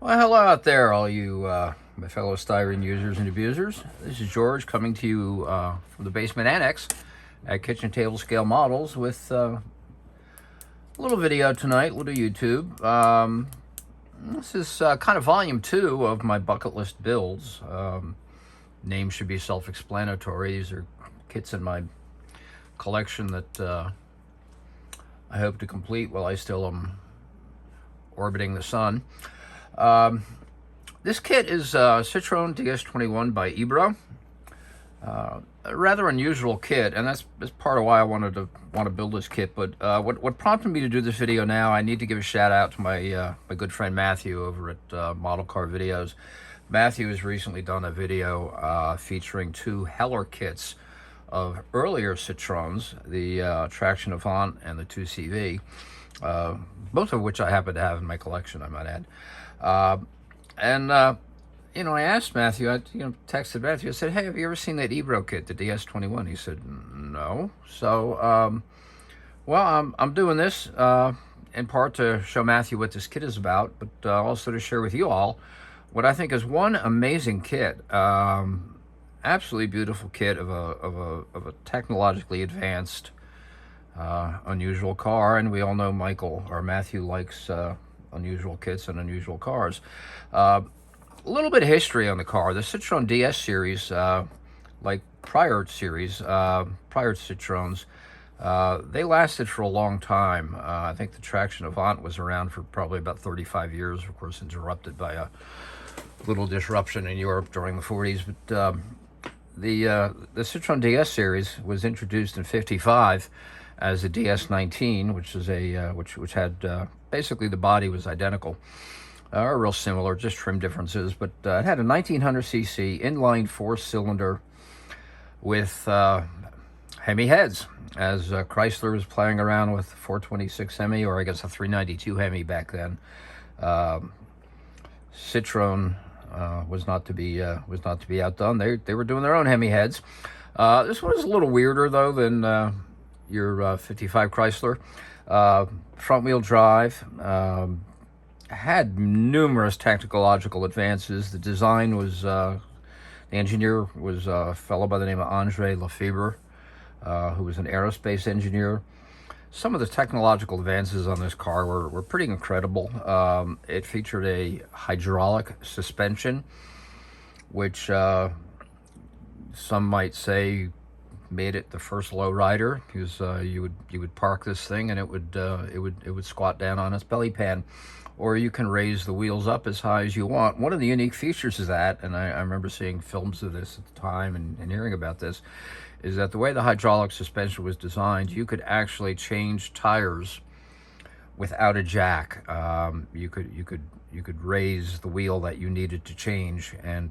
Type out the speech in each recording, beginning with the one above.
Well, hello out there, all you my fellow styrene users and abusers. This is George coming to you from the basement annex at Kitchen Table Scale Models with a little video tonight, little YouTube. This is kind of volume 2 of my bucket list builds. Names should be self-explanatory. These are kits in my collection that I hope to complete while I still am orbiting the sun. This kit is Citroen DS21 by Ebro. A rather unusual kit, and that's part of why I want to build this kit. But what prompted me to do this video now, I need to give a shout out to my good friend Matthew over at Model Car Videos. Matthew has recently done a video featuring 2 Heller kits of earlier Citroens, the Traction Avant and the 2CV, both of which I happen to have in my collection, I might add. I asked Matthew, I texted Matthew, I said, hey, have you ever seen that Ebro kit, the DS21? He said, no. So, I'm doing this in part to show Matthew what this kit is about, but also to share with you all what I think is one amazing kit. Absolutely beautiful kit of a technologically advanced, unusual car, and we all know Matthew likes unusual kits and unusual cars. A little bit of history on the car. The Citroen DS series, like prior Citroens, they lasted for a long time. I think the Traction Avant was around for probably about 35 years, of course interrupted by a little disruption in Europe during the 40s. But the Citroen DS series was introduced in '55 as a DS19, which is which had basically the body was identical, or real similar, just trim differences. But it had a 1900cc inline 4-cylinder with Hemi heads, as Chrysler was playing around with 426 Hemi, or I guess a 392 Hemi back then. Citroen was not to be outdone. They were doing their own Hemi heads. This one is a little weirder though than your 55 Chrysler. Front wheel drive, had numerous technological advances. The design was, the engineer was a fellow by the name of Andre Lefebvre, who was an aerospace engineer. Some of the technological advances on this car were pretty incredible. It featured a hydraulic suspension, which some might say made it the first lowrider, because you would park this thing and it would squat down on its belly pan, or you can raise the wheels up as high as you want. One of the unique features of that, and I remember seeing films of this at the time and hearing about this, is that the way the hydraulic suspension was designed, you could actually change tires without a jack. You could raise the wheel that you needed to change and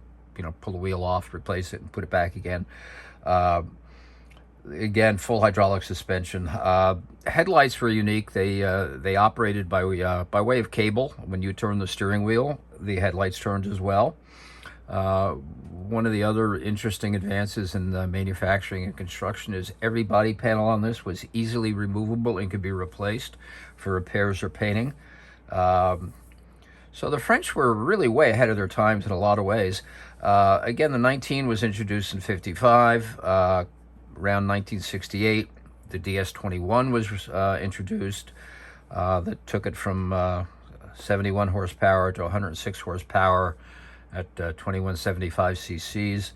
pull the wheel off, replace it, and put it back again. Again, full hydraulic suspension. Headlights were unique. They operated by way of cable. When you turn the steering wheel, the headlights turned as well. One of the other interesting advances in the manufacturing and construction is every body panel on this was easily removable and could be replaced for repairs or painting. So the French were really way ahead of their times in a lot of ways. Again, the 19 was introduced in '55. Around 1968, the DS21 was introduced. That took it from 71 horsepower to 106 horsepower at 2175 cc's.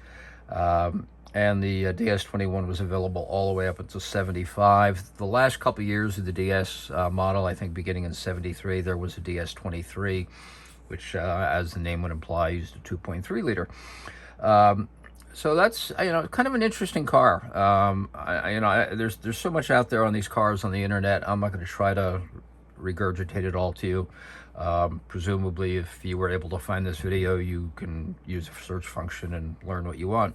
And the DS21 was available all the way up until 75. The last couple of years of the DS model, I think beginning in 73, there was a DS23, which, as the name would imply, used a 2.3 liter. So that's, kind of an interesting car. There's so much out there on these cars on the internet. I'm not going to try to regurgitate it all to you. Presumably, if you were able to find this video, you can use the search function and learn what you want.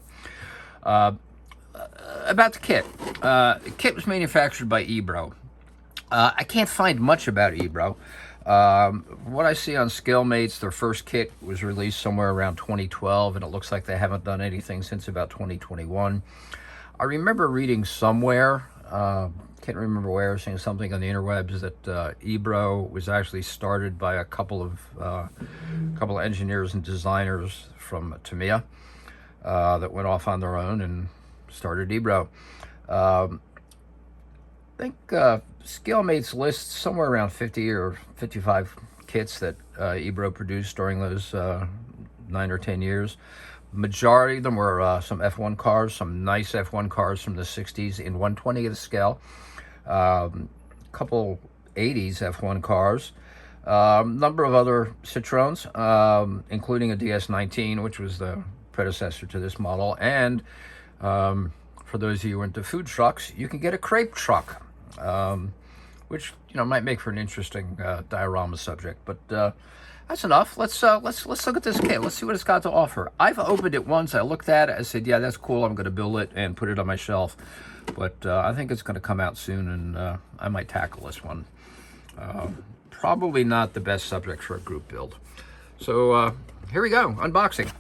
About the kit. The kit was manufactured by Ebro. I can't find much about Ebro. What I see on ScaleMates, their first kit was released somewhere around 2012, and it looks like they haven't done anything since about 2021. I remember reading somewhere Can't remember where, seeing something on the interwebs that Ebro was actually started by a couple of engineers and designers from Tamiya that went off on their own and started Ebro. I think ScaleMates lists somewhere around 50 or 55 kits that Ebro produced during those 9 or 10 years. Majority of them were some F1 cars, some nice F1 cars from the 60s in 1/20th scale. Couple 80s F1 cars. Number of other Citroens, including a DS19, which was the predecessor to this model. And for those of you who are into food trucks, you can get a crepe truck, which might make for an interesting diorama subject. But that's enough. Let's look at this kit. Let's see what it's got to offer. I've opened it once. I looked at it. I said, yeah, that's cool. I'm going to build it and put it on my shelf. But I think it's going to come out soon, and I might tackle this one. Probably not the best subject for a group build. So here we go. Unboxing.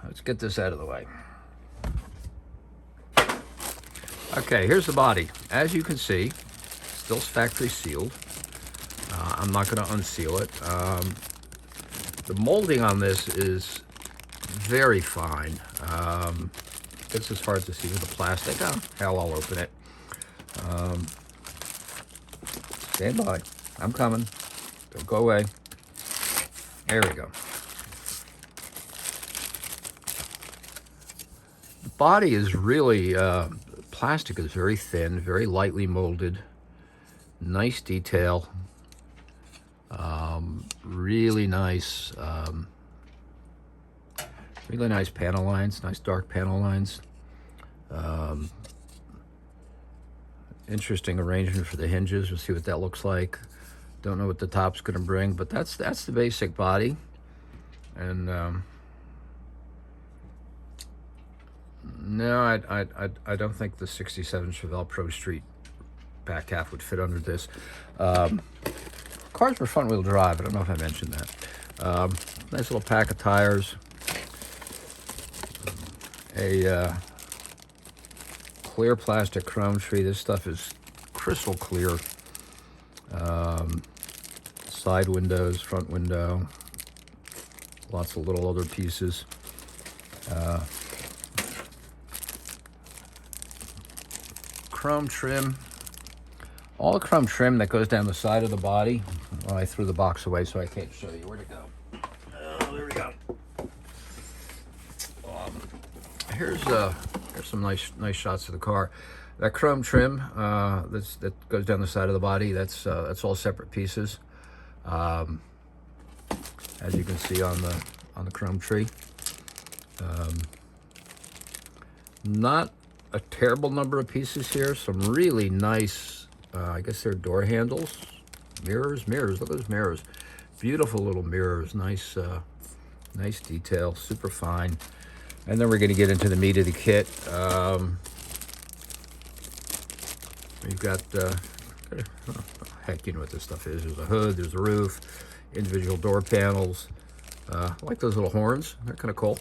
Let's get this out of the way. Okay, here's the body. As you can see, still factory sealed. I'm not going to unseal it. The molding on this is very fine. This is hard to see with the plastic. Oh, hell, I'll open it. Stand by. I'm coming. Don't go away. There we go. The body is really, plastic is very thin, very lightly molded. Nice detail. Really nice panel lines, nice dark panel lines. Interesting arrangement for the hinges. We'll see what that looks like. Don't know what the top's going to bring, but that's the basic body. And no, I don't think the 67 Chevelle Pro Street back half would fit under this. Cars were front-wheel drive. I don't know if I mentioned that. Nice little pack of tires. A clear plastic chrome tree. This stuff is crystal clear. Side windows, front window. Lots of little other pieces. Chrome trim. All the chrome trim that goes down the side of the body. Oh, I threw the box away, so I can't show you. Where'd it go? Oh, there we go. Here's some nice shots of the car. That chrome trim that goes down the side of the body. That's all separate pieces. As you can see on the chrome tree. Not a terrible number of pieces here. Some really nice. I guess they're door handles, mirrors. Look at those mirrors. Beautiful little mirrors. Nice detail. Super fine. And then we're going to get into the meat of the kit. We've got, heck, you know what this stuff is. There's a hood. There's a roof. Individual door panels. I like those little horns. They're kind of cool.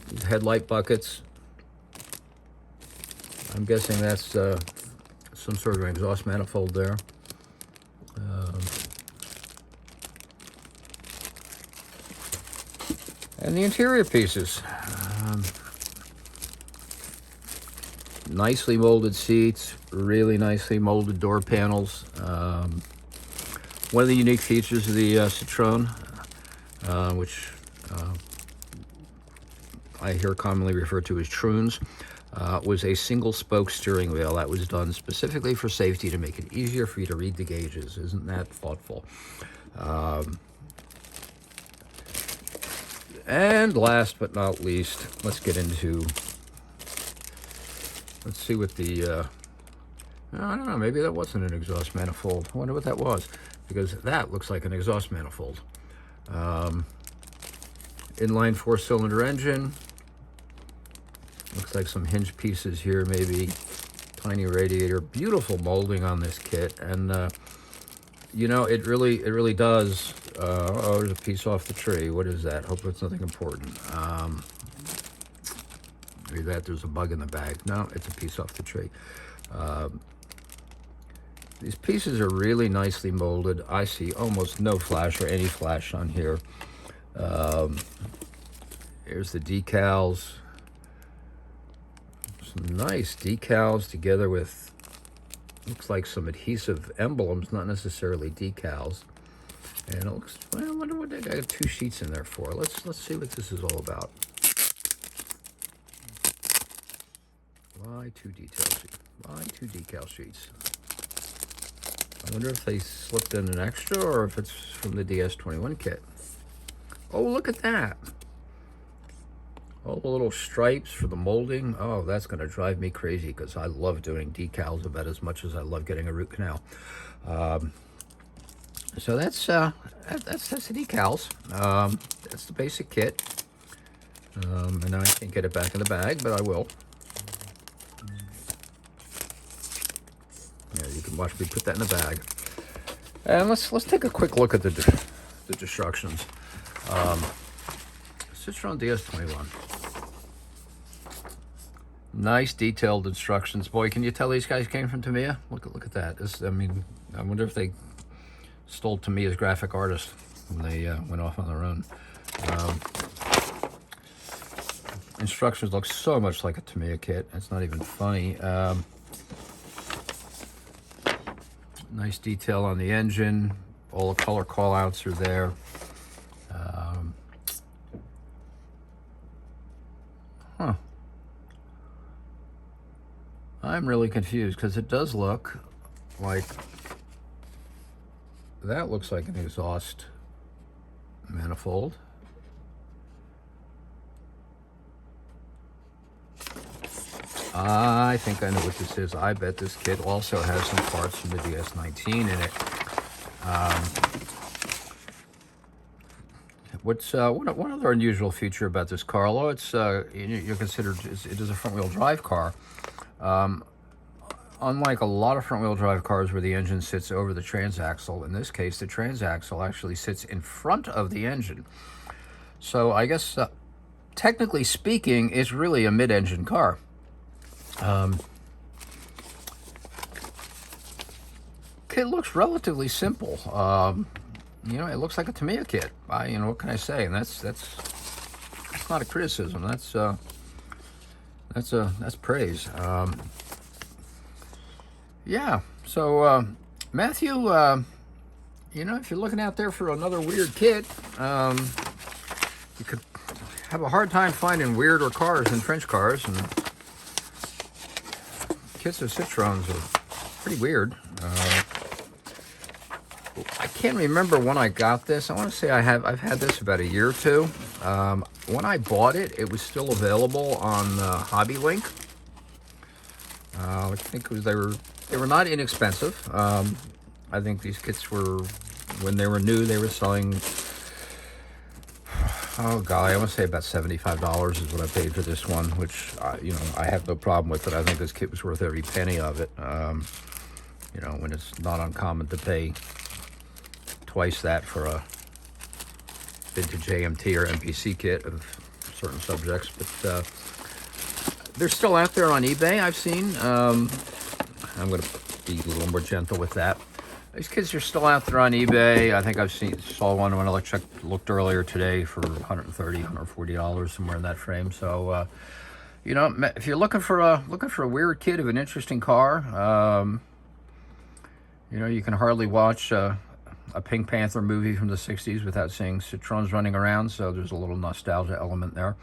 These headlight buckets. I'm guessing that's some sort of an exhaust manifold there. And the interior pieces. Nicely molded seats, really nicely molded door panels. One of the unique features of the Citroen, which I hear commonly referred to as Troons, was a single spoke steering wheel that was done specifically for safety to make it easier for you to read the gauges. Isn't that thoughtful? And last but not least, let's see what the, I don't know, maybe that wasn't an exhaust manifold. I wonder what that was, because that looks like an exhaust manifold. Inline 4-cylinder engine. Looks like some hinge pieces here, maybe. Tiny radiator. Beautiful molding on this kit. And, it really does. Oh, there's a piece off the tree. What is that? Hope it's nothing important. Maybe that there's a bug in the bag. No, it's a piece off the tree. These pieces are really nicely molded. I see almost no flash or any flash on here. Here's the decals. Some nice decals together with, looks like some adhesive emblems, not necessarily decals. And it looks, well, I wonder what they got 2 sheets in there for. Let's see what this is all about. Why 2 detail sheets? Why 2 decal sheets? I wonder if they slipped in an extra or if it's from the DS21 kit. Oh, look at that. All the little stripes for the molding. Oh, that's going to drive me crazy because I love doing decals about as much as I love getting a root canal. So that's the decals. That's the basic kit. And I can't get it back in the bag, but I will. Yeah, you can watch me put that in the bag. And let's take a quick look at the destructions. Citroen DS21. Nice detailed instructions. Boy, can you tell these guys came from Tamiya? Look at that. I mean, I wonder if they stole Tamiya's graphic artist when they went off on their own. Instructions look so much like a Tamiya kit. It's not even funny. Nice detail on the engine. All the color callouts are there. I'm really confused because it does look like, that looks like an exhaust manifold. I think I know what this is. I bet this kit also has some parts from the DS19 in it. What's one other unusual feature about this car? Although it's you're considered it is a front-wheel drive car. Unlike a lot of front-wheel drive cars where the engine sits over the transaxle, in this case the transaxle actually sits in front of the engine. So I guess technically speaking, it's really a mid-engine car. Kit looks relatively simple. You know, it looks like a Tamiya kit. You know, what can I say? And that's not a criticism. That's praise. Yeah. So Matthew, you know, if you're looking out there for another weird kit, you could have a hard time finding weirder cars than French cars, and kits of Citroens are pretty weird. I can't remember when I got this. I want to say I've had this about a year or two. When I bought it, it was still available on Hobby Link. I think it was they were not inexpensive. I think these kits were, when they were new, they were selling, oh golly, I want to say about $75 is what I paid for this one, which you know, I have no problem with it. I think this kit was worth every penny of it. You know, when it's not uncommon to pay twice that for a vintage AMT or MPC kit of certain subjects. But they're still out there on eBay, I've seen. I'm going to be a little more gentle with that. These kits are still out there on eBay. I think saw one when I looked earlier today for $130, $140, somewhere in that frame. So, you know, if you're looking for a weird kit of an interesting car, you know, you can hardly watch a Pink Panther movie from the 60s without seeing Citroens running around, so there's a little nostalgia element there.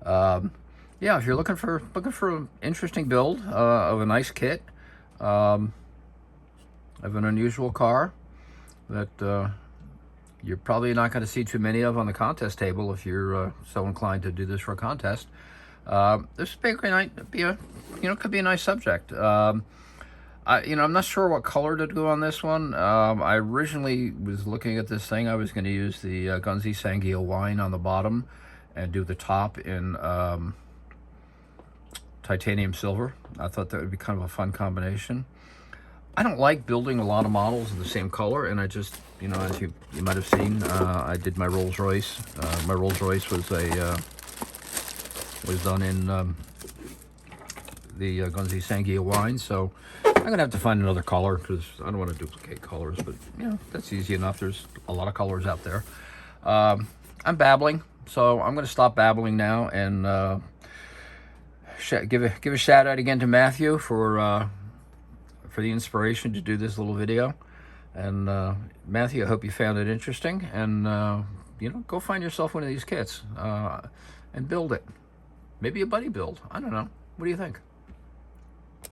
Yeah, if you're looking for an interesting build of a nice kit, of an unusual car that you're probably not going to see too many of on the contest table if you're so inclined to do this for a contest, this could be a nice subject. You know, I'm not sure what color to do on this one. I originally was looking at this thing. I was going to use the Gunze Sangio wine on the bottom and do the top in titanium silver. I thought that would be kind of a fun combination. I don't like building a lot of models of the same color, and I just, you know, as you might have seen, I did my Rolls Royce. My Rolls Royce was done in the Gunzi Sangia wine. So I'm going to have to find another color because I don't want to duplicate colors, but you know, that's easy enough. There's a lot of colors out there. I'm babbling, so I'm going to stop babbling now and give a shout out again to Matthew for the inspiration to do this little video. And Matthew, I hope you found it interesting. And you know, go find yourself one of these kits and build it. Maybe a buddy build. I don't know. What do you think?